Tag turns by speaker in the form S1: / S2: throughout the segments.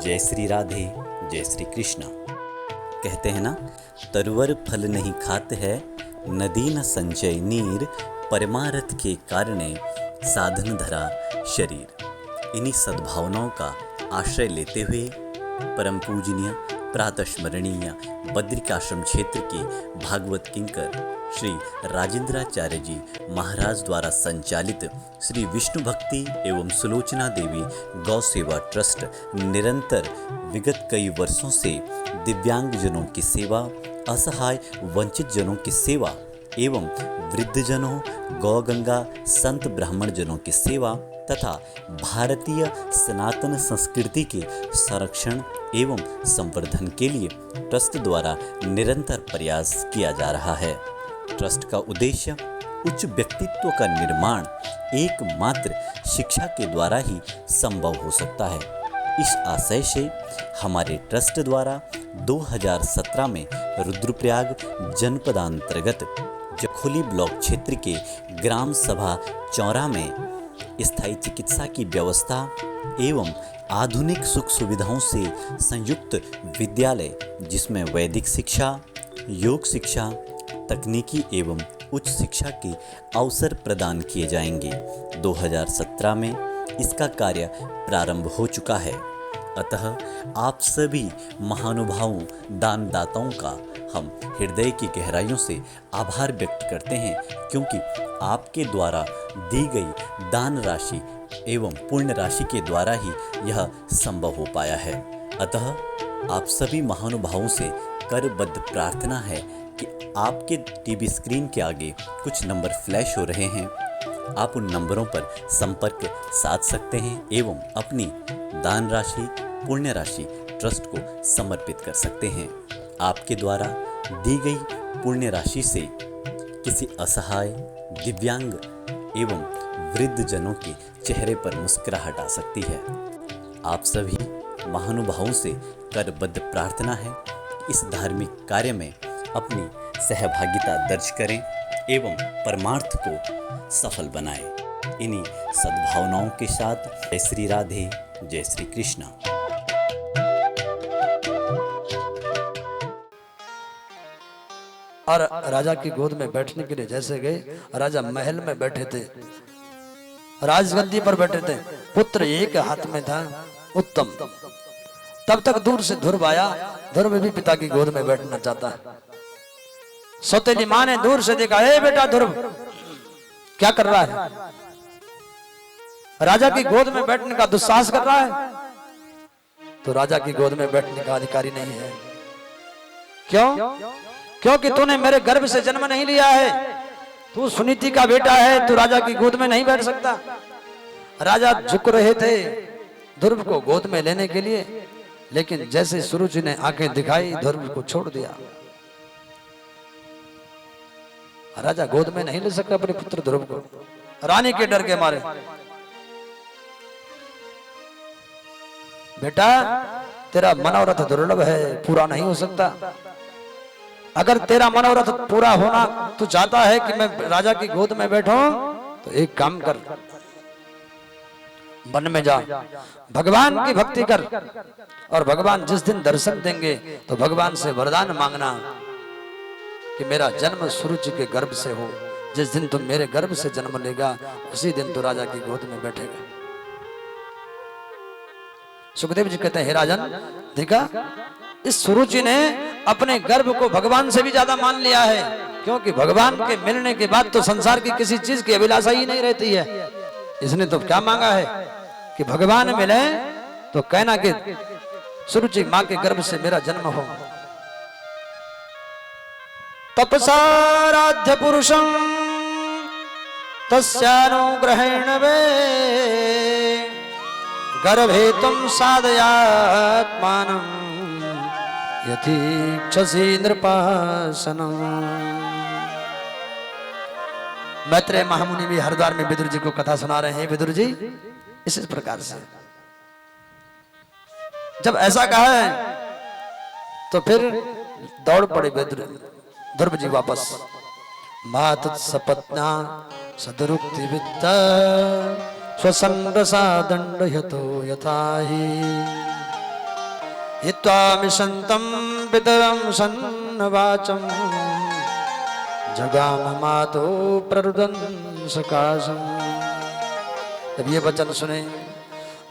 S1: जय श्री राधे, जय श्री कृष्णा। कहते हैं ना, तरुवर फल नहीं खाते है, नदी न संचय नीर, परमारथ के कारणे साधन धरा शरीर। इन्हीं सद्भावनाओं का आश्रय लेते हुए परम पूजनीय प्रातस्मरणीय बद्रिकाश्रम क्षेत्र के भागवत किंकर श्री राजेंद्राचार्य जी महाराज द्वारा संचालित श्री विष्णु भक्ति एवं सुलोचना देवी गौ सेवा ट्रस्ट निरंतर विगत कई वर्षों से दिव्यांगजनों की सेवा, असहाय वंचित जनों की सेवा एवं वृद्धजनों, गौ गंगा संत ब्राह्मण जनों की सेवा तथा भारतीय सनातन संस्कृति के संरक्षण एवं संवर्धन के लिए ट्रस्ट द्वारा निरंतर प्रयास किया जा रहा है। ट्रस्ट का उद्देश्य उच्च व्यक्तित्व का निर्माण एकमात्र शिक्षा के द्वारा ही संभव हो सकता है। इस आशय से हमारे ट्रस्ट द्वारा 2017 में रुद्रप्रयाग जनपदांतर्गत जखोली ब्लॉक क्षेत्र के ग्राम सभा चौरा में स्थायी चिकित्सा की व्यवस्था एवं आधुनिक सुख सुविधाओं से संयुक्त विद्यालय, जिसमें वैदिक शिक्षा, योग शिक्षा, तकनीकी एवं उच्च शिक्षा के अवसर प्रदान किए जाएंगे। 2017 में इसका कार्य प्रारंभ हो चुका है। अतः आप सभी महानुभावों, दानदाताओं का हम हृदय की गहराइयों से आभार व्यक्त करते हैं, क्योंकि आपके द्वारा दी गई दान राशि एवं पुण्य राशि के द्वारा ही यह संभव हो पाया है। अतः आप सभी महानुभावों से करबद्ध प्रार्थना है कि आपके टीवी स्क्रीन के आगे कुछ नंबर फ्लैश हो रहे हैं, आप उन नंबरों पर संपर्क साध सकते हैं एवं अपनी दान राशि, पुण्य राशि ट्रस्ट को समर्पित कर सकते हैं। आपके द्वारा दी गई पुण्य राशि से किसी असहाय, दिव्यांग एवं वृद्ध जनों के चेहरे पर मुस्कुराहट आ सकती है। आप सभी महानुभावों से करबद्ध प्रार्थना है कि इस धार्मिक कार्य में अपनी सहभागिता दर्ज करें एवं परमार्थ को सफल बनाएं। इन्हीं सद्भावनाओं के साथ जय श्री राधे, जय श्री कृष्णा।
S2: और राजा की गोद में बैठने के लिए जैसे गए, राजा महल में बैठे थे, राजगद्दी पर बैठे थे, पुत्र एक हाथ में था उत्तम। तब तक दूर से ध्रुव आया। ध्रुव भी पिता की गोद में बैठना चाहता है। सौतेली मां ने दूर से देखा, ए बेटा ध्रुव क्या कर रहा है? राजा की गोद में बैठने का दुस्साहस कर रहा है। तो राजा की गोद में बैठने का अधिकारी नहीं है। क्यों? क्योंकि तूने मेरे गर्भ से जन्म नहीं लिया है। तू सुनीति का बेटा है, तू राजा की गोद में नहीं बैठ सकता। राजा झुक रहे थे ध्रुव को गोद में लेने के लिए, लेकिन जैसे सुरुचि ने आंखें दिखाई, ध्रुव को छोड़ दिया। राजा गोद में नहीं ले सकता अपने पुत्र ध्रुव को, रानी के डर के मारे। बेटा तेरा मनोरथ दुर्लभ है, पूरा नहीं हो सकता। अगर तेरा मनोरथ पूरा होना तू चाहता है कि मैं राजा की गोद में बैठूं, तो एक काम कर, वन में जा, भगवान की भक्ति कर, और भगवान जिस दिन दर्शन देंगे तो भगवान से वरदान मांगना कि मेरा जन्म सुरुचि के गर्भ से हो। जिस दिन तुम मेरे गर्भ से जन्म लेगा, उसी दिन तो राजा की गोद में बैठेगा। सुखदेव जी कहते हैं, हे राजन, देखा इस सुरुचि ने अपने गर्भ को भगवान से भी ज्यादा मान लिया है, क्योंकि भगवान के मिलने के बाद तो संसार की किसी चीज की अभिलाषा ही नहीं रहती है। इसने तो क्या मांगा है कि भगवान मिले तो कहना कि सुरुचि मां के गर्भ से मेरा जन्म हो। तपसाराध्य पुरुषं तस्यानुग्रहेण वे गर्भे तुम साधयात्मानं यथीक्षसी नृपासनम्। मैत्रेय महामुनि भी हरिद्वार में विदुर जी को कथा सुना रहे हैं। विदुर जी इस प्रकार से जब ऐसा कहा है तो फिर दौड़ पड़े ध्रुव जी वापस। मात सपत्ना सदरुक्ति वित्त स्वसंग्रसा दंड यतो यथाहि हित्वा मिषन्तं पितरं सन्नवाचं जगाम मातो प्ररुदन सकाशं। जब ये वचन सुने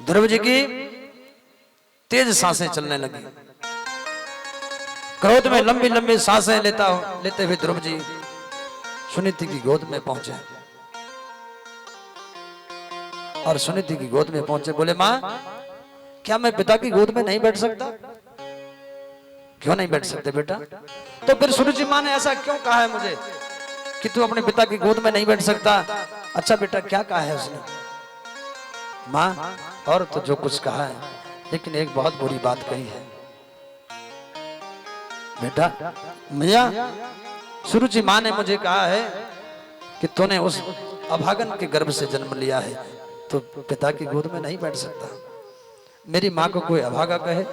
S2: ध्रुव जी की तेज सांसें चलने लगी। क्रोध में लंबी लंबी सांसें लेते हुए ध्रुव जी सुनीति की गोद में पहुंचे और सुनीति की गोद में पहुंचे बोले मां क्या मैं पिता की गोद में नहीं बैठ सकता? क्यों नहीं बैठ सकते बेटा? तो फिर सुरुचि मां ने ऐसा क्यों कहा है मुझे कि तू अपने पिता की गोद में नहीं बैठ सकता? अच्छा बेटा क्या कहा है उसने? मां और तो जो कुछ कहा है लेकिन एक बहुत बुरी बात कही है बेटा। मैया सुरुचि मां ने मुझे कहा है कि तूने उस अभागन के गर्भ से जन्म लिया है तो पिता की गोद में नहीं बैठ सकता। मेरी माँ को कोई अभागा कहे?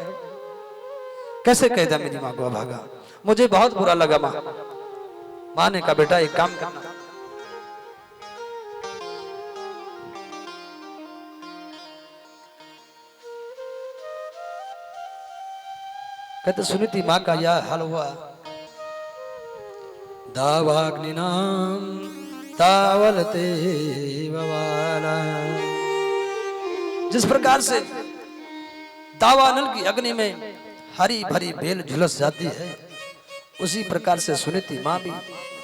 S2: कैसे कहता मेरी माँ को अभागा? मुझे बहुत बुरा लगा। माँ ने कहा बेटा एक काम करना, कहते सुनीति माँ का यह हाल हुआ। दावाग्निनाम तावलते बवाला। जिस प्रकार से दावानल की अग्नि में हरी भरी बेल झुलस जाती है उसी प्रकार से सुनीति मां भी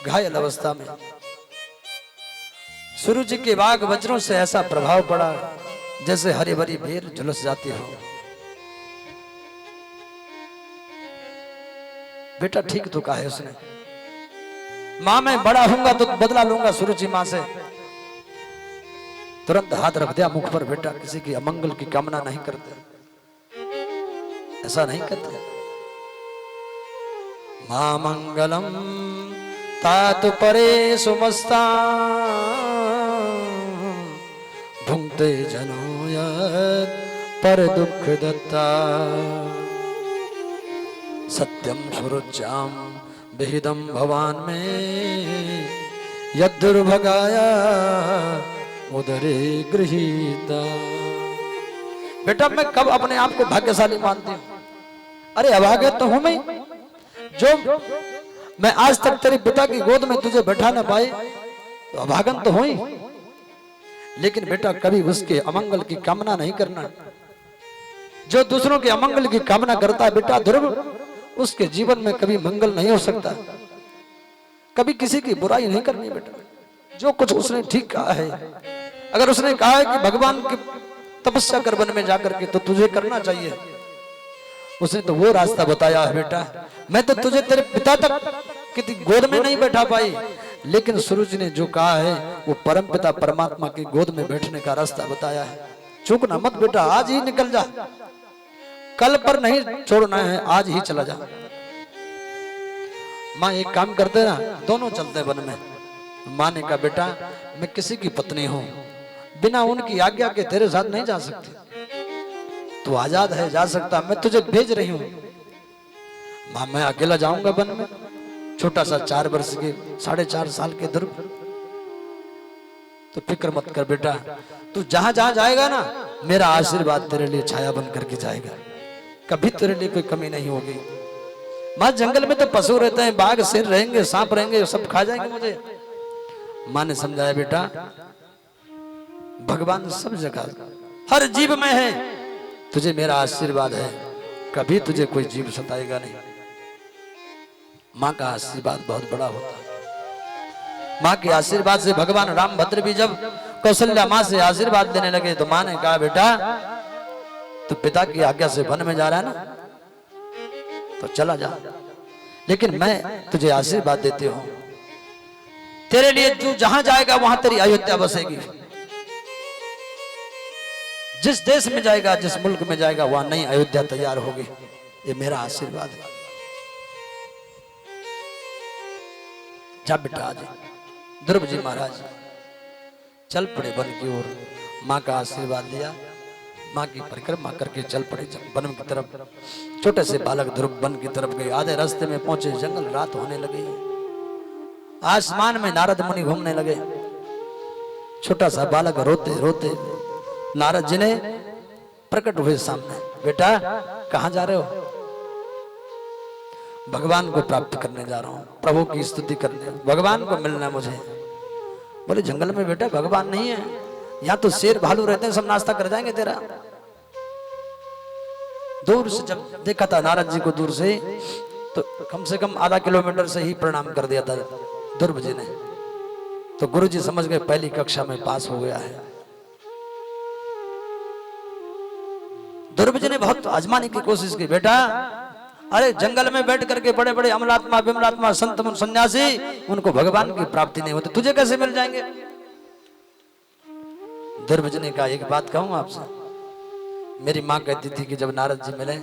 S2: घायल अवस्था में सुरुचि के वाग वज्रों से ऐसा प्रभाव पड़ा जैसे हरी भरी बेल झुलस जाती हो। बेटा ठीक तो कहा है उसने। मां मैं बड़ा होऊंगा तो बदला लूंगा सुरुचि मां से। तुरंत हाथ रख दिया मुख पर। बेटा किसी की अमंगल की कामना नहीं करते, ऐसा नहीं करते। मां मंगलम तातु परे सुमस्ता भुंक्ते जनो यत् पर दुख दत्ता सत्यम सुरुच्याम विहिदम भवान में यद्दुर्भगाया उदरे गृहीता। बेटा मैं कब अपने आप को भाग्यशाली मानती हूँ? अरे अभागा तो हूं मैं जो मैं आज तक तेरे पिता की गोद में तुझे बैठा ना पाए तो अभागन तो हूं ही। लेकिन बेटा कभी उसके अमंगल की कामना नहीं करना। जो दूसरों के अमंगल की कामना करता है बेटा ध्रुव उसके जीवन में कभी मंगल नहीं हो सकता। कभी किसी की बुराई नहीं करनी बेटा। जो कुछ उसने ठीक कहा है, अगर उसने कहा है कि भगवान की तपस्या कर वन में जाकर के तो तुझे करना चाहिए, उसने तो वो रास्ता बताया है बेटा। मैं तो तुझे तेरे पिता तक की गोद में नहीं बैठा पाई, लेकिन सूरज ने जो कहा है वो परम पिता परमात्मा की गोद में बैठने का रास्ता बताया है। चूकना मत बेटा, आज ही निकल जा, कल पर नहीं छोड़ना है, आज ही चला जा। माँ एक काम करते ना, दोनों चलते वन में। माँ ने कहा बेटा मैं किसी की पत्नी हूं, बिना उनकी आज्ञा के तेरे साथ नहीं जा सकती। तू आजाद है, जा सकता, मैं तुझे भेज रही हूं। माँ मैं अकेला जाऊंगा वन में? छोटा सा 4 वर्ष के 4.5 साल के ध्रुव। तो फिक्र मत कर बेटा, तू जहां जहां जाएगा ना मेरा आशीर्वाद तेरे लिए छाया बन करके जाएगा, कभी तेरे लिए कोई कमी नहीं होगी। माँ जंगल में तो पशु रहते हैं, बाघ शेर रहेंगे, सांप रहेंगे, सब खा जाएंगे मुझे। माँ ने समझाया बेटा भगवान सब जगह हर जीव में है, तुझे मेरा आशीर्वाद है, कभी तुझे कोई जीव सताएगा नहीं। माँ का आशीर्वाद बहुत बड़ा होता है। माँ के आशीर्वाद से भगवान रामभद्र भी जब कौशल्या माँ से आशीर्वाद देने लगे तो माँ ने कहा बेटा तू पिता की आज्ञा से वन में जा रहा है ना, तो चला जा, लेकिन मैं तुझे आशीर्वाद देती हूं, तेरे लिए तू जहां जाएगा वहां तेरी अयोध्या बसेगी। जिस देश में जाएगा, जिस मुल्क में जाएगा, वहां नई अयोध्या तैयार होगी। ये मेरा आशीर्वाद है। जा बेटा आज। ध्रुव जी महाराज चल पड़े वन की ओर, माँ का आशीर्वाद लिया, माँ की परिक्रमा करके चल पड़े वन की तरफ। छोटे से बालक ध्रुव वन की तरफ गए। आधे रास्ते में पहुंचे, जंगल रात होने लगी, आसमान में नारद मुनि घूमने लगे। छोटा सा बालक रोते रोते नारद जी ने प्रकट हुए सामने। बेटा कहां जा रहे हो? भगवान को प्राप्त करने जा रहा हूं, प्रभु की स्तुति करने, भगवान को मिलना है मुझे। बोले जंगल में बेटा भगवान नहीं है, यहाँ तो शेर भालू रहते हैं, सब नाश्ता कर जाएंगे तेरा। दूर से जब देखा था नारद जी को दूर से, तो कम से कम आधा किलोमीटर से ही प्रणाम कर दिया था ध्रुव जी ने। तो गुरु जी समझ गए पहली कक्षा में पास हो गया है। ध्रुव जी ने बहुत आजमाने की कोशिश की, बेटा अरे जंगल में बैठ करके बड़े बड़े अमलात्मा विमलात्मा संत सन्यासी, उनको भगवान की प्राप्ति नहीं होती, तुझे कैसे मिल जाएंगे? ध्रुव जी ने कहा एक बात कहूं आपसे, मेरी माँ कहती थी कि जब नारद जी मिले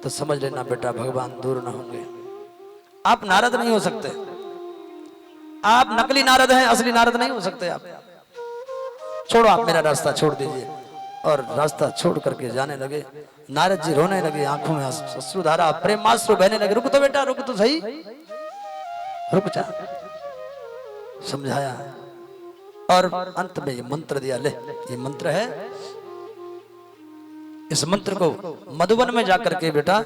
S2: तो समझ लेना बेटा भगवान दूर न होंगे। आप नारद नहीं हो सकते, आप नकली नारद हैं, असली नारद नहीं हो सकते आप। छोड़ो आप मेरा रास्ता छोड़ दीजिए। और रास्ता छोड़ करके जाने लगे। नारद जी रोने लगे, आंखों में अश्रुधारा प्रेमाश्रु बहने लगे। रुक तो बेटा, रुक तो सही, रुक जा। समझाया और अंत में ये मंत्र दिया, ले ये मंत्र है, इस मंत्र को मधुबन में जाकर के बेटा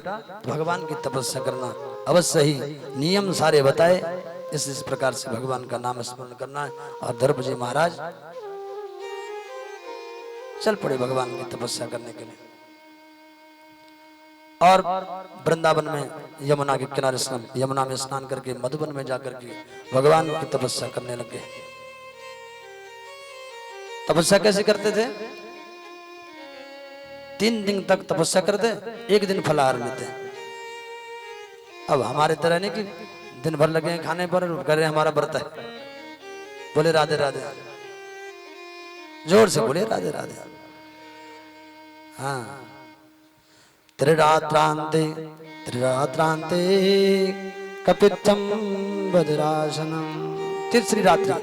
S2: भगवान की तपस्या करना, अवश्य ही नियम सारे बताए, इस प्रकार से भगवान का नाम स्मरण करना है। और ध्रुव जी महाराज चल पड़े भगवान की तपस्या करने के लिए। और वृंदावन में यमुना के किनारे यमुना में स्नान करके मधुबन में जाकर के भगवान की तपस्या करने लगे। तपस्या कैसे करते थे? 3 दिन तक तपस्या करते, 1 दिन फलाहार लेते। अब हमारे तरह नहीं कि दिन भर लगे खाने पर, कह रहे हमारा व्रत है, बोले राधे राधे, जोर से बोले राधे राधे। हाँ, त्रिरात्रांते त्रिरात्रांते कपित्थम बद्रासनम, तीसरी रात्रि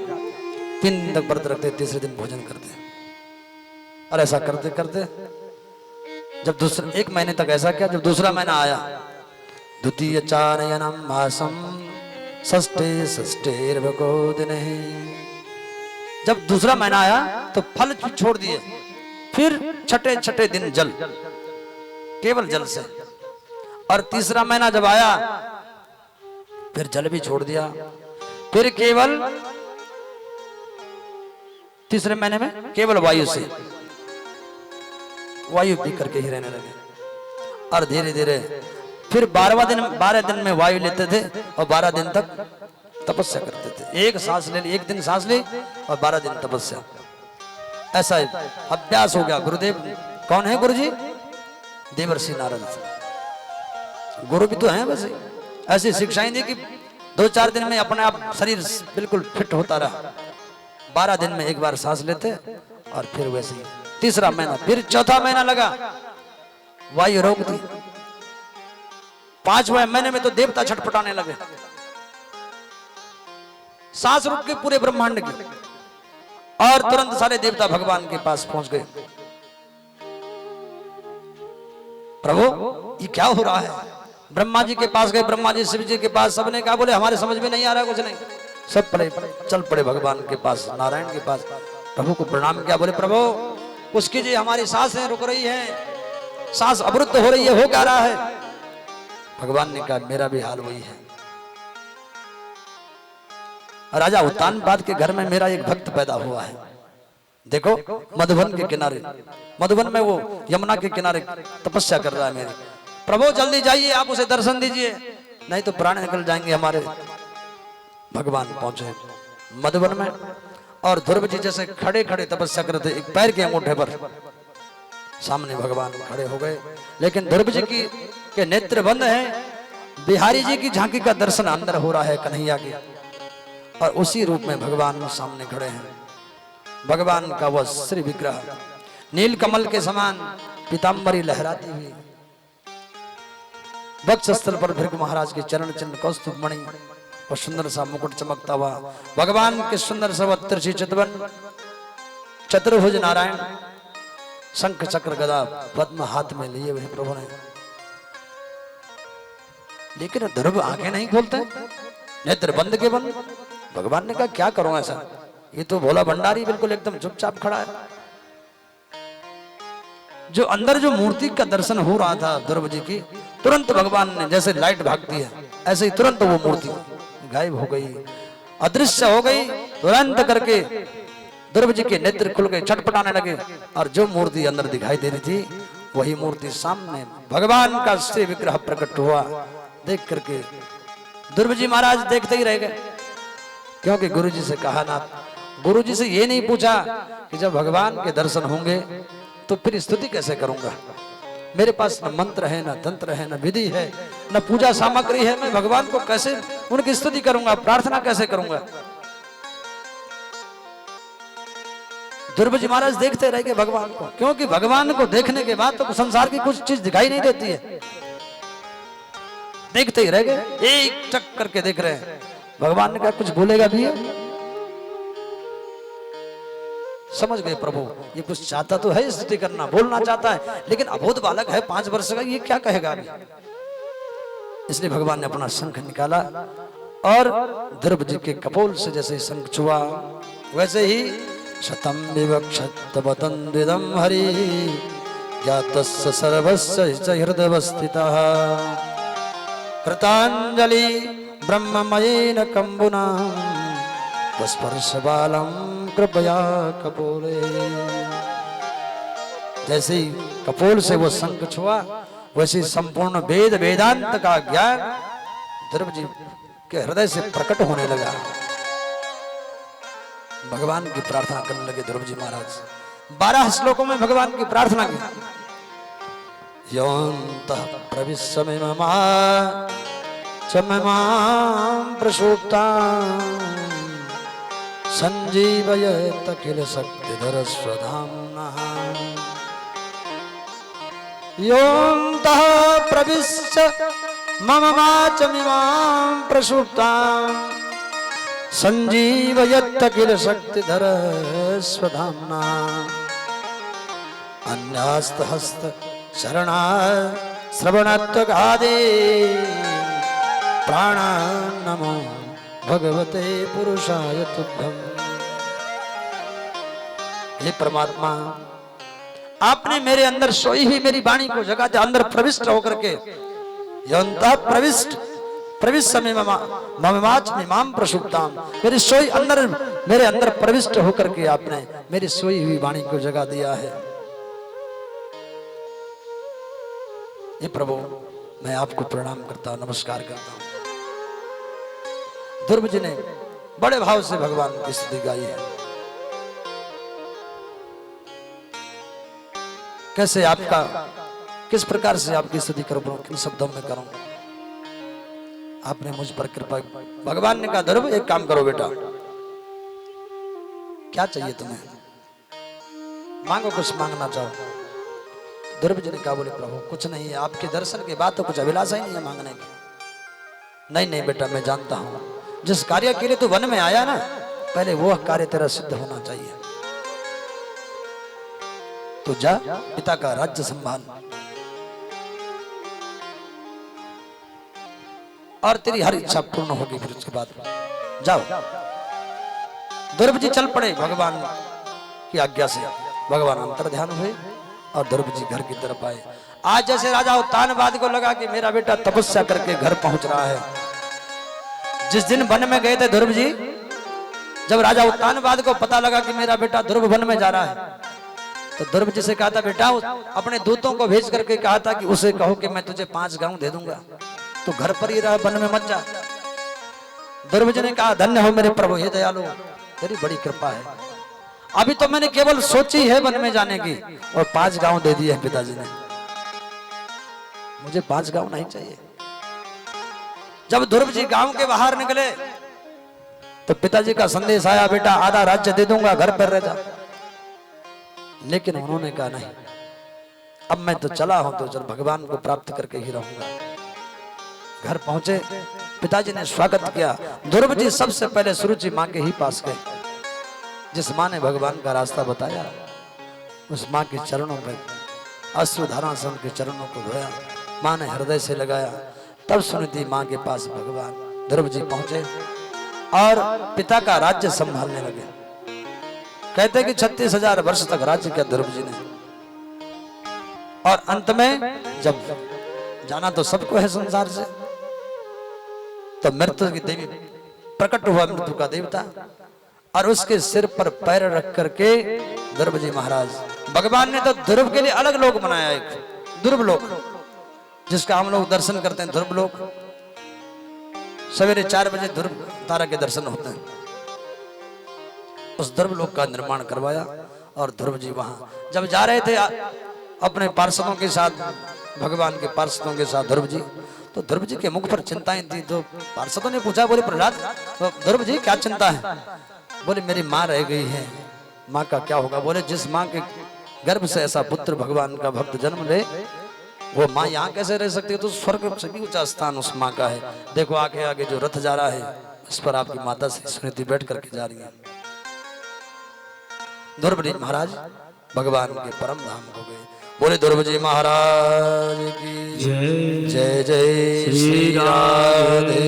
S2: 3 दिन तक व्रत रखते, तीसरे दिन भोजन करते। और ऐसा करते करते जब दूसरा 1 महीने तक ऐसा किया, जब दूसरा महीना आया, द्वितीय चारयनम मासम षष्ठे षष्ठेर्भगो दिने, जब दूसरा महीना आया तो फल छोड़ दिए, फिर छठे दिन जल, केवल जल से। और तीसरा महीना जब आया फिर जल भी छोड़ दिया, फिर केवल तीसरे महीने में केवल वायु से, वायु पी करके ही रहने लगे। और धीरे धीरे फिर 12 दिन में वायु लेते थे और 12 दिन तक तपस्या करते थे। एक सांस ले ली, 1 दिन सांस ली और 12 दिन तपस्या, ऐसा अभ्यास हो गया। गुरुदेव कौन है? गुरु जी देवर्षि नारद। गुरु भी तो हैं वैसे, ऐसी शिक्षाएं दी कि 2-4 दिन में अपने आप शरीर बिल्कुल फिट होता रहा। 12 दिन में एक बार सांस लेते और फिर वैसे ही। तीसरा महीना, फिर चौथा महीना लगा, वायु रोक दी। 5वें महीने में तो देवता छटपटाने लगे, सांस रुक के पूरे ब्रह्मांड की, और तुरंत सारे देवता भगवान के पास पहुंच गए। प्रभु ये क्या हो रहा है? ब्रह्मा जी के पास गए, ब्रह्मा जी शिव जी के पास, सबने कहा बोले हमारे समझ में नहीं आ रहा कुछ नहीं। सब चल पड़े भगवान के पास, नारायण के पास। प्रभु को प्रणाम किया, बोले प्रभु उसकी जी हमारी सांसें रुक रही हैं, सांस अवरुद्ध हो रही है, हो क्या रहा है? भगवान ने कहा मेरा भी हाल वही है। राजा उत्तानपाद के घर में मेरा एक भक्त पैदा हुआ है, देखो मधुबन के किनारे, मधुबन में वो यमुना के किनारे तपस्या कर रहा है मेरी। प्रभु जल्दी जाइए, आप उसे दर्शन दीजिए, नहीं तो प्राण निकल जाएंगे हमारे। भगवान पहुंचे मधुबन में, और ध्रुव जी जैसे खड़े खड़े तपस्या करते, एक पैर के अंगूठे पर सामने भगवान खड़े हो गए। लेकिन ध्रुव जी के नेत्र बंद हैं, बिहारी जी की झांकी का दर्शन अंदर हो रहा है कन्हैया की, और उसी रूप में भगवान सामने खड़े हैं। भगवान का वह श्री विग्रह नील कमल के समान पीताम्बरी लहराती हुई, वक्षस्थल पर भृगु महाराज के चरण चिन्ह, कौस्तुभ मणि और सुंदर सा मुकुट चमकता हुआ भगवान के सुंदर सा त्रिशी चितवन, चतुर्भुज नारायण, शंख चक्र गदा पद्म हाथ में लिए हुए प्रभु ने। लेकिन ध्रुव आंखें नहीं खोलते, नेत्र बंद के बंद। भगवान ने कहा क्या करूं ऐसा, ये तो भोला भंडारी बिल्कुल एकदम चुपचाप खड़ा है। जो अंदर जो मूर्ति का दर्शन हो रहा था ध्रुव जी की, तुरंत भगवान ने, जैसे लाइट भागती है ऐसे ही तुरंत वो मूर्ति गायब हो गई, अदृश्य हो गई। तुरंत करके ध्रुव जी के नेत्र खुल गए, छटपटाने लगे, और जो मूर्ति अंदर दिखाई दे रही थी वही मूर्ति सामने भगवान का श्री विग्रह प्रकट हुआ। देख करके ध्रुव जी महाराज देखते ही रह गए, क्योंकि गुरु जी से कहा ना, गुरु जी से ये नहीं पूछा कि जब भगवान के दर्शन होंगे तो फिर स्तुति कैसे करूंगा, मेरे पास न मंत्र है, न तंत्र है, न विधि है, न पूजा सामग्री है, मैं भगवान को कैसे उनकी स्तुति करूंगा, प्रार्थना कैसे करूंगा। ध्रुव जी महाराज देखते रह गए भगवान को, क्योंकि भगवान को देखने के बाद तो संसार की कुछ चीज दिखाई नहीं देती है। देखते ही रह गए, एक टक करके देख रहे हैं। भगवान ने कहा कुछ बोलेगा भी है? समझ गए प्रभु ये कुछ चाहता तो है, स्तुति करना बोलना चाहता है, लेकिन अबोध बालक है 5 वर्ष का, ये क्या कहेगा अभी। इसलिए भगवान ने अपना शंख निकाला और ध्रुव जी के कपोल से जैसे शंख छुआ, वैसे ही शतम विवक्षतवतंदिदं हरि ज्ञातस्य सर्वस्य हृदयवस्थितः कृतांजलि ब्रह्ममयेन कंबुना स्पर्श बालम कृपया कपोले। जैसे ही कपोल से वो शंख छुआ, वैसे संपूर्ण वेद वेदांत का ज्ञान ध्रुव जी के हृदय से प्रकट होने लगा। भगवान की प्रार्थना करने लगे ध्रुव जी महाराज। 12 श्लोकों में भगवान की प्रार्थना की। योऽन्तः प्रविश्य मम च ममां प्रसूप्तां संजीवयेत् अखिल शक्तिधर स्वधाम्नः। योऽन्तः प्रविश्य मम च ममां प्रसूप्तां संजीवयत् अखिल शक्तिधर स्वधाम्ना। अन्यास्तहस्त शरणा श्रवणत्वगादे प्राणान् नमो भगवते पुरुषाय तुभ्यम्। हे परमात्मा, आपने मेरे अंदर सोई हुई मेरी वाणी को जगा दिया, अंदर प्रविष्ट होकर के। योऽन्तः प्रविश्य ममाच मिमां प्रसूप्तां, मेरी सोई अंदर, मेरे अंदर प्रविष्ट होकर के आपने मेरी सोई हुई वाणी को जगा दिया है। ये प्रभु मैं आपको प्रणाम करता हूं, नमस्कार करता हूं। ध्रुव जी ने बड़े भाव से भगवान की स्तुति गाई है। कैसे आपका, किस प्रकार से आपकी स्तुति करूं, किन शब्दों में करूं। आपने मुझ पर कृपा, भगवान ने कहा ध्रुव एक काम करो बेटा, क्या चाहिए तुम्हें, मांगो, कुछ मांगना चाहो। ध्रुव जी ने कहा बोले प्रभु कुछ नहीं है, आपके दर्शन के बाद तो कुछ अभिलाषा ही नहीं है मांगने की। नहीं नहीं बेटा, मैं जानता हूं जिस कार्य के लिए तू वन में आया ना, पहले वो कार्य तेरा सिद्ध होना चाहिए। तो जा पिता का राज्य संभाल और तेरी हर इच्छा पूर्ण होगी। फिर उसके बाद जाओ। ध्रुव जी चल पड़े भगवान की आज्ञा से। भगवान अंतर ध्यान हुए और ध्रुव जी घर की तरफ आए। आज जैसे राजा उत्तानपाद को लगा कि मेरा बेटा तपस्या करके घर पहुंच रहा है। जिस दिन वन में गए थे ध्रुव जी, जब राजा उत्तानपाद को पता लगा कि मेरा बेटा ध्रुव वन में जा रहा है, तो ध्रुव जी से कहा था बेटा अपने दूतों को भेज करके कहा था कि उसे कहो कि मैं तुझे 5 गांव दे दूंगा, तो घर पर ही रहा, वन में मत जा। ध्रुव जी ने कहा धन्य हो मेरे प्रभु, हे दयालु, तेरी बड़ी कृपा है। अभी तो मैंने केवल सोची है वन में जाने की और 5 गांव दे दिए हैं पिताजी ने, मुझे 5 गांव नहीं चाहिए। जब ध्रुव जी गांव के बाहर निकले तो पिताजी का संदेश आया, बेटा आधा राज्य दे दूंगा, घर पर रह जा। लेकिन उन्होंने कहा नहीं, अब मैं तो चला हूं तो चल भगवान को प्राप्त करके ही रहूंगा। घर पहुंचे, पिताजी ने स्वागत किया। ध्रुव जी सबसे पहले सुरुचि मां के ही पास गए। जिस मां ने भगवान का रास्ता बताया, उस मां के चरणों पर अश्रुधारा से उनके चरणों को धोया, मां ने हृदय से लगाया। तब सुनिधि मां के पास भगवान ध्रुव जी पहुंचे और पिता का राज्य संभालने लगे। कहते कि 36,000 वर्ष तक राज्य किया ध्रुव जी ने। और अंत में जब जाना तो सबको है संसार से, तो मृत्यु की देवी प्रकट हुआ, मृत्यु का देवता, और उसके सिर पर पैर रख करके ध्रुव जी महाराज, भगवान ने तो ध्रुव के लिए अलग लोक बनाया, एक ध्रुव लोक, जिसका हम लोग दर्शन करते हैं। ध्रुव लोक सवेरे 4 बजे ध्रुव तारा के दर्शन होते हैं। उस ध्रुव लोक का निर्माण करवाया और ध्रुव जी वहां जब जा रहे थे अपने पार्षदों के साथ, भगवान के पार्षदों के साथ ध्रुव जी, तो ध्रुव जी के मुख पर चिंताएं थी। तो पार्षदों ने पूछा, बोले प्रहलाद, तो ध्रुव जी क्या चिंता है? बोले मेरी माँ रह गई है, माँ का क्या होगा? बोले जिस माँ के गर्भ से ऐसा पुत्र भगवान का भक्त जन्म ले, वो माँ यहाँ कैसे रह सकती है? तो स्वर्ग से भी ऊंचा स्थान उस माँ का है। देखो आगे आगे जो रथ जा रहा है, इस पर आपकी माता से स्मृति बैठ करके जा रही है। ध्रुव जी महाराज भगवान के परम धाम हो गए। बोले ध्रुव जी महाराज की जय जय श्री राधे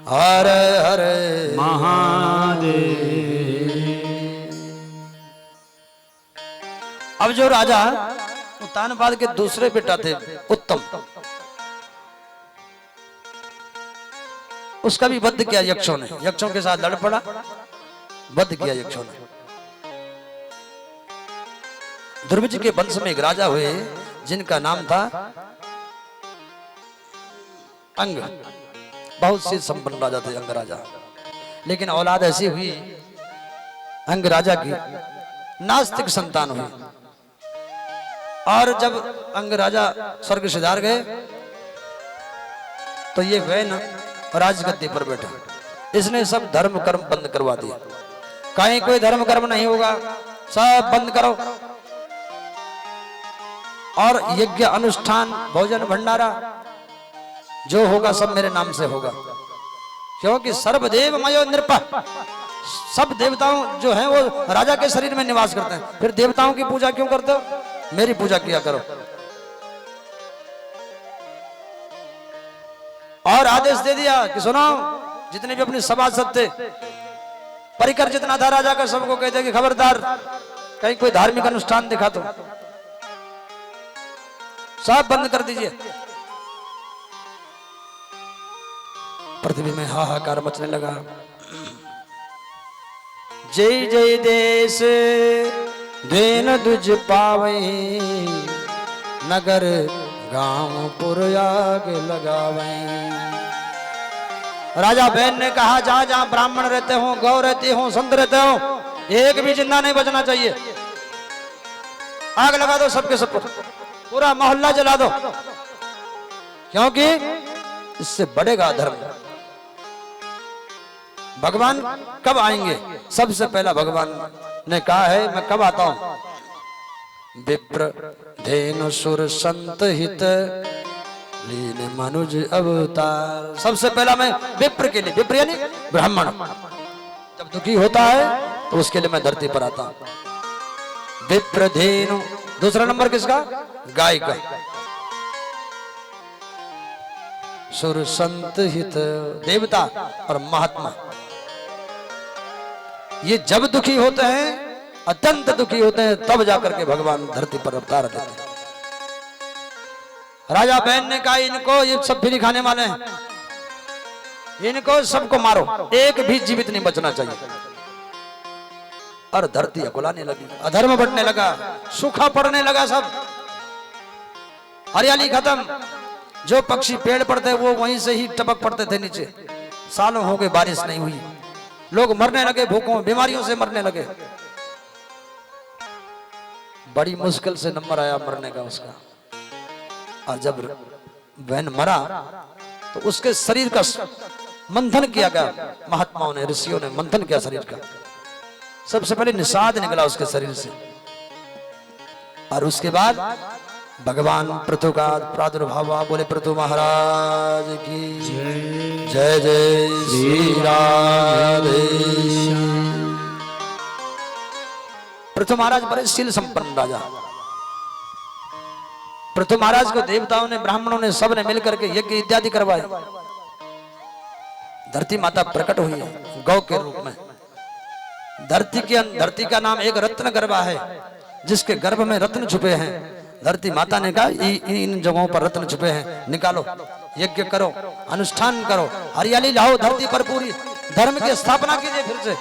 S2: हरे हरे
S3: महादेव।
S2: अब जो राजा उत्तानपाद के दूसरे बेटा थे उत्तम, उसका भी वध किया यक्षों ने, यक्षों के साथ लड़ पड़ा, वध किया यक्षों ने। ध्रुव जी के वंश में एक राजा हुए जिनका नाम था अंग, बहुत से संपन्न राजा थे अंग राजा, लेकिन औलाद ऐसी हुई अंग राजा की, नास्तिक संतान हुई। और जब अंग राजा स्वर्ग सिधार गए तो ये वैन राजगद्दी पर बैठा, इसने सब धर्म कर्म बंद करवा दिया। कहीं कोई धर्म कर्म नहीं होगा, सब बंद करो, और यज्ञ अनुष्ठान भोजन भंडारा जो होगा सब मेरे नाम से होगा, क्योंकि सर्वदेव मयो नृप, सब देवताओं जो हैं वो राजा के शरीर में निवास करते हैं। फिर देवताओं की पूजा क्यों करते हो? मेरी पूजा किया करो। और आदेश दे दिया कि सुनो, जितने भी अपने सभासद थे, परिकर जितना था राजा का, सबको कह दिया कि खबरदार कहीं कोई धार्मिक अनुष्ठान दिखा तो सब बंद कर दीजिए। पृथ्वी में हाहाकार मचने लगा। जय जय देश देन दुज पावे, नगर गांव पुर आग लगावे। राजा बहन ने कहा, जहां जहां ब्राह्मण रहते हो, गौ रहते हो, संत रहते हो, एक भी जिंदा नहीं बचना चाहिए। आग लगा दो सबके सब, पूरा मोहल्ला जला दो, क्योंकि इससे बढ़ेगा धर्म। भगवान कब आएंगे? सबसे पहला भगवान ने कहा है, मैं कब आता हूं? विप्र धेनु सुर संत हित लीन मनुज अवतार। सबसे पहला मैं विप्र के लिए, विप्र यानी ब्राह्मण, जब दुखी होता है तो उसके लिए मैं धरती पर आता हूं। विप्र धेनु, दूसरा नंबर किसका? गाय का। सुर संत हित, देवता और महात्मा, ये जब दुखी होते हैं, अत्यंत दुखी होते हैं, तब जाकर के भगवान धरती पर अवतार देते हैं। राजा बहन ने कहा, इनको, ये सब फ्री खाने वाले हैं, इनको सबको मारो, एक भी जीवित नहीं बचना चाहिए। और धरती अकुलाने लगी, अधर्म बढ़ने लगा, सूखा पड़ने लगा, सब हरियाली खत्म। जो पक्षी पेड़ पड़ते वो वहीं से ही टपक पड़ते थे नीचे। सालों हो गए बारिश नहीं हुई, लोग मरने लगे, भूखों बीमारियों से मरने लगे। बड़ी मुश्किल से नंबर आया मरने का उसका। और जब बहन मरा तो उसके शरीर का मंथन किया गया, महात्माओं ने, ऋषियों ने मंथन किया शरीर का। सबसे पहले निषाद निकला उसके शरीर से, और उसके बाद भगवान पृथु का प्रादुर्भाव। बोले पृथु महाराज की जय जय श्री राधे। पृथु महाराज बड़े शील संपन्न राजा। पृथु महाराज को देवताओं ने, ब्राह्मणों ने, सब ने मिलकर के यज्ञ इत्यादि करवाए। धरती माता प्रकट हुई है गौ के रूप में। धरती का नाम एक रत्न गर्भा है, जिसके गर्भ में रत्न छुपे हैं। धरती माता ने कहा इन जगहों पर रत्न छुपे हैं, निकालो, यज्ञ करो, अनुष्ठान करो, हरियाली लाओ धरती पर, पूरी धर्म की स्थापना कीजिए फिर से।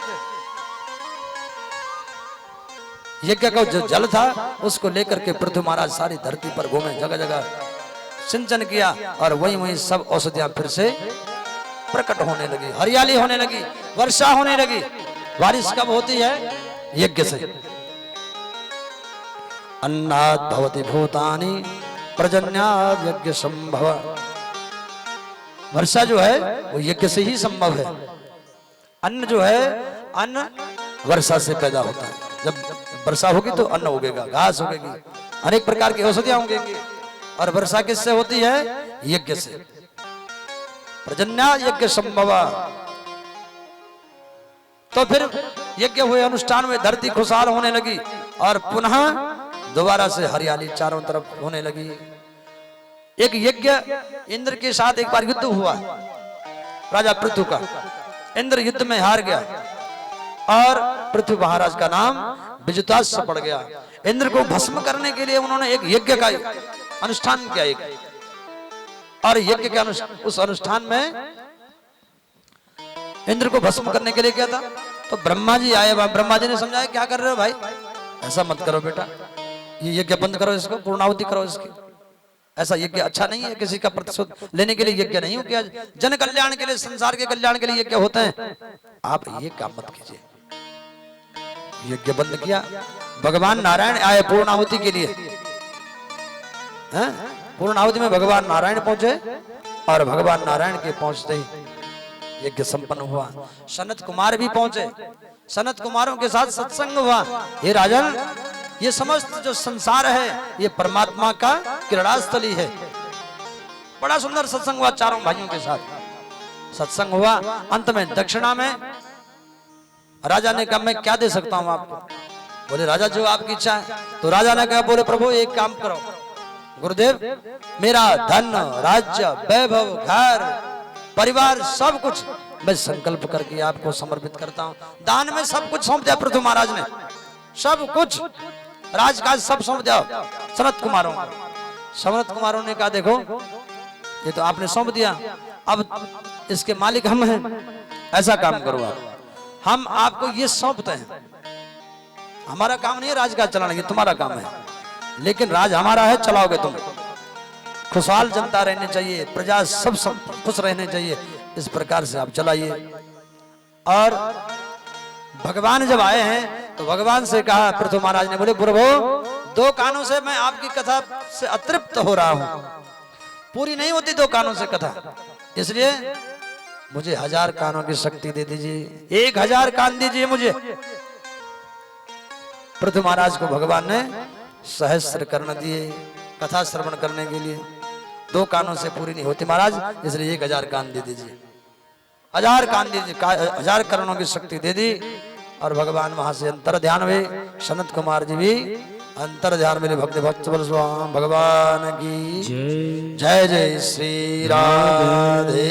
S2: यज्ञ का जो जल था उसको लेकर के पृथ्वी महाराज सारी धरती पर घूमे, जगह जगह सिंचन किया और वहीं वहीं सब औषधियां फिर से प्रकट होने लगी, हरियाली होने लगी, वर्षा होने लगी। बारिश कब होती है? यज्ञ से। अन्नात् भवति भूतानि पर्जन्यात् यज्ञ संभव। वर्षा जो है वो यज्ञ से ही संभव है। अन्न जो है, अन्न वर्षा से पैदा होता है। जब वर्षा होगी तो अन्न उगेगा, घास उगेगी, अनेक प्रकार की औषधियां उगेंगी। और वर्षा किससे होती है? यज्ञ से। पर्जन्यात् यज्ञ संभव। तो फिर यज्ञ हुए, अनुष्ठान हुए, धरती खुशहाल होने लगी और पुनः दोबारा से हरियाली चारों तरफ होने लगी। एक यज्ञ इंद्र के साथ एक बार युद्ध हुआ, राजा पृथु का। इंद्र युद्ध में हार गया और पृथु महाराज का नाम विजितास पड़ गया। इंद्र को भस्म करने के लिए उन्होंने एक यज्ञ का अनुष्ठान किया एक, और यज्ञ के उस अनुष्ठान में इंद्र को भस्म करने के लिए क्या था? तो ब्रह्मा जी आए। ब्रह्मा जी ने समझाया, क्या कर रहे हो भाई, ऐसा मत करो बेटा, ये यज्ञ बंद करो, इसको पूर्णाहुति करो इसकी। ऐसा यज्ञ अच्छा नहीं है, किसी का प्रतिशोध लेने के लिए यज्ञ नहीं हो किया, जन कल्याण के लिए, संसार के कल्याण के लिए यज्ञ होते हैं। आप ये काम मत कीजिए। यज्ञ बंद किया। भगवान नारायण आए पूर्णाहुति के लिए। पूर्णाहुति में भगवान नारायण पहुंचे और भगवान नारायण के पहुंचते ही यज्ञ संपन्न हुआ। सनत कुमार भी पहुंचे, सनत कुमारों के साथ सत्संग हुआ। हे राजन, ये समस्त जो संसार है ये परमात्मा का क्रीड़ास्थली है। बड़ा सुंदर सत्संग हुआ चारों भाइयों के साथ। सत्संग हुआ, अंत में दक्षिणा में राजा ने कहा, मैं क्या दे सकता हूं आपको? बोले राजा, जो आपकी इच्छा है। तो राजा ने कहा, बोले प्रभु एक काम करो गुरुदेव, मेरा धन, राज्य, वैभव, घर, परिवार, सब कुछ मैं संकल्प करके आपको समर्पित करता हूं। दान में सब कुछ सौंप दिया पृथु महाराज ने, सब कुछ, राजकाज सब सौंप दिया सनत कुमारों को। सनत कुमारों ने कहा, देखो ये तो आपने सौंप दिया, अब इसके मालिक हम हैं। ऐसा काम करो आप, हम आपको ये सौंपते हैं। हमारा काम नहीं है राजकाज चलाना, ये तुम्हारा काम है, लेकिन राज हमारा है, चलाओगे तुम। खुशहाल जनता रहनी चाहिए, प्रजा सब खुश रहने चाहिए, इस प्रकार से आप चलाइए। और भगवान जब आए हैं तो भगवान से कहा, पृथु महाराज ने बोले, प्रभु 2 कानों से मैं आपकी कथा से अतृप्त हो रहा हूं, पूरी नहीं होती 2 कानों से कथा, इसलिए मुझे 1000 कानों की शक्ति दे दीजिए, 1000 कान दीजिए मुझे। पृथु महाराज को भगवान ने सहस्त्र कर्ण दिए कथा श्रवण करने के लिए। 2 कानों से पूरी नहीं होती महाराज, इसलिए 1000 कान दे दीजिए, 1000 कान दीजिए, 1000 कर्णों की शक्ति दे दी। और भगवान वहां से अंतर ध्यान हुए। सनत कुमार जी भी अंतर ध्यान में भक्ति भक्त भगवान की जय। जय जय श्री राधे।